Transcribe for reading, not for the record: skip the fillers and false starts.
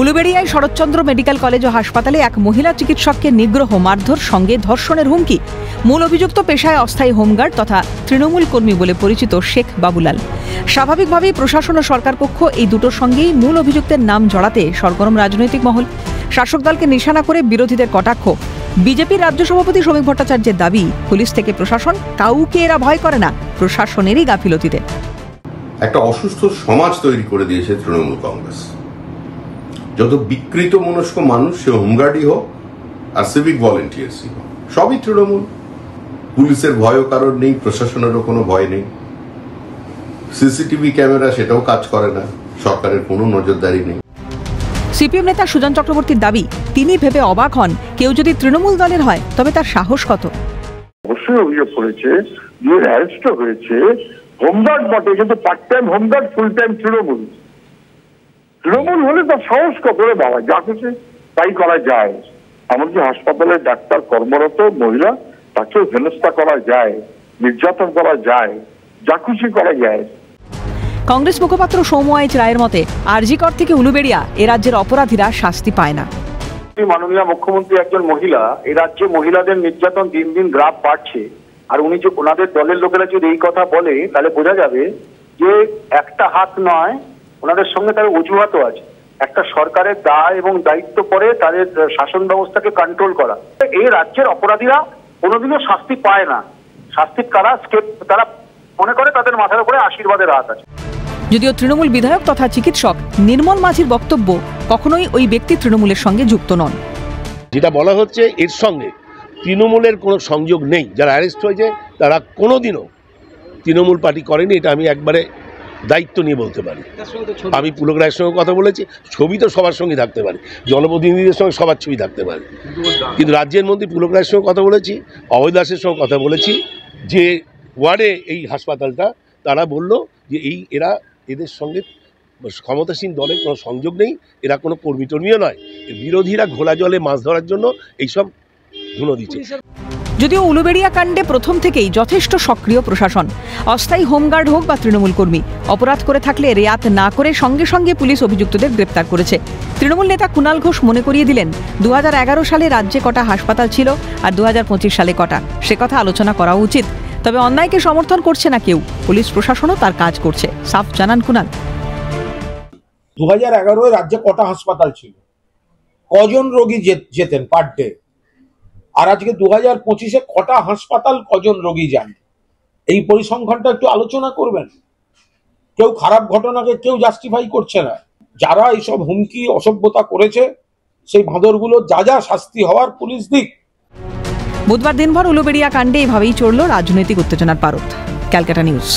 উলুবেড়িয়ায় Saratchandra medical college ও হাসপাতালে এক মহিলা চিকিৎসককে নিগ্রহ, মারধর, সঙ্গে ধর্ষণের হুমকি। মূল অভিযুক্ত পেশায় অস্থায়ী হোমগার্ড তথা তৃণমূল কর্মী বলে পরিচিত শেখ বাবুলাল। স্বাভাবিকভাবেই প্রশাসন ও সরকার পক্ষ এই দুটোর সঙ্গেই মূল অভিযুক্তের নাম জড়াতে সরগরম রাজনৈতিক মহল। শাসক দলকে নিশানা করে বিরোধীদের কটাক্ষ। বিজেপির রাজ্য সভাপতি শ্রমিক ভট্টাচার্যের দাবি, পুলিশ থেকে প্রশাসন কাউকে এরা ভয় করে না, প্রশাসনেরই গাফিলতিতে। একটা অসুস্থ সমাজ তৈরি করে দিয়েছে তৃণমূল কংগ্রেস। যত বিকৃত মনস্ক মানুষ, সে হোমগার্ডই হোক আর সিভিক ভলেন্টিয়ার্সই হোক, সবই তৃণমূল। পুলিশের ভয়ও কারণ নেই, প্রশাসনেরও কোনো ভয় নেই। সিসিটিভি ক্যামেরা সেটাও কাজ করে না, সরকারের কোনো নজরদারি নেই। সিপিএম নেতা সুজন চক্রবর্তীর দাবি, তিনি ভেবে অবাক হন, কেউ যদি তৃণমূল দলের হয় তবে তার সাহস কত। অবশ্যই অভিযোগ করেছে, যে অ্যারেস্ট হয়েছে হোমগার্ড বটে, কিন্তু part time home guard, full time Trinamool. Trinamool হলে তার সাহস কত রে বাবা, যা খুশি তাই করা যায়। এমনকি হাসপাতালে ডাক্তার কর্মরত মহিলা, তাকেও হেনস্থা করা যায়, নির্যাতন করা যায়, যা খুশি করা যায়। কংগ্রেস মুখপাত্র সৌম্য আইচ রায়ের মতে, আরজিকর থেকে উলুবেড়িয়া এ রাজ্যের অপরাধীরা শাস্তি পায় না। মাননীয় মুখ্যমন্ত্রী একজন মহিলা, এই রাজ্যে মহিলাদের নির্যাতন দিন দিন গ্রাফ বাড়ছে। আর উনি যে ওনাদের দলের লোকেরা যদি এই কথা বলে, তাহলে বোঝা যাবে যে একটা হাত নয়, ওনাদের সঙ্গে তার অজুহাতও আছে। একটা সরকারের দায় এবং দায়িত্ব পড়ে তাদের শাসন ব্যবস্থাকে কন্ট্রোল করা। এই রাজ্যের অপরাধীরা কোনোদিনও শাস্তি পায় না। শাস্তির তারা মনে করে তাদের মাথার উপরে আশীর্বাদের হাত আছে। যদিও তৃণমূল বিধায়ক তথা চিকিৎসক নির্মল মাঝির বক্তব্য, কখনোই ওই ব্যক্তি তৃণমূলের সঙ্গে যুক্ত নন। যেটা বলা হচ্ছে, এর সঙ্গে তৃণমূলের কোনো সংযোগ নেই। যারা অ্যারেস্ট হয়েছে তারা কোনোদিনও তৃণমূল পার্টি করেনি, এটা আমি একবারে দায়িত্ব নিয়ে বলতে পারি। আমি পুলক রায়ের সঙ্গে কথা বলেছি, ছবি তো সবার সঙ্গে থাকতে পারে, জনপ্রতিনিধিদের সঙ্গে সবার ছবি থাকতে পারে, কিন্তু রাজ্যের মন্ত্রী পুলক রায়ের সঙ্গে কথা বলেছি, অভয় দাসের সঙ্গে কথা বলেছি, যে ওয়ার্ডে এই হাসপাতালটা, তারা বলল যে এদের সঙ্গে ক্ষমতাসীন দলের কোনো সংযোগ নেই, এরা কোনো কর্মী টর্মীও নয়, বিরোধীরা ঘোলা জলে মাছ ধরার জন্য এইসব ধুনো দিচ্ছে। যদিও উলুবেড়িয়া কাণ্ডে প্রথম থেকেই যথেষ্ট সক্রিয় প্রশাসন। অস্থায়ী হোমগার্ড হোক বা তৃণমূল কর্মী, অপরাধ করে থাকলে রেয়াত না করে সঙ্গে সঙ্গে পুলিশ অভিযুক্তদের গ্রেপ্তার করেছে। তৃণমূল নেতা কুণাল ঘোষ মনে করিয়ে দিলেন, 2011 সালে রাজ্যে কটা হাসপাতাল ছিল আর 2025 সালে কটা, সে কথা আলোচনা করা উচিত। তবে অন্যায়কে সমর্থন করছে না কেউ, পুলিশ প্রশাসনও তার কাজ করছে, সাফ জানান কুণাল। 2011 রাজ্যে কটা হাসপাতাল ছিল, কজন রোগী যেতেন পার ডে, আর আজকে 2025-এ কটা হাসপাতাল, কজন রোগী যান, এই পরিসংখ্যানটা একটু আলোচনা করবেন। কেউ খারাপ ঘটনাকে কেউ জাস্টিফাই করছে না। যারা এইসব হুমকি অসভ্যতা করেছে, সেই ভাঁদরগুলো যা শাস্তি হওয়ার পুলিশ দিক। বুধবার দিনভর উলুবেড়িয়া কাণ্ডে এভাবেই চড়ল রাজনৈতিক উত্তেজনার পারদ। ক্যালকাটা নিউজ।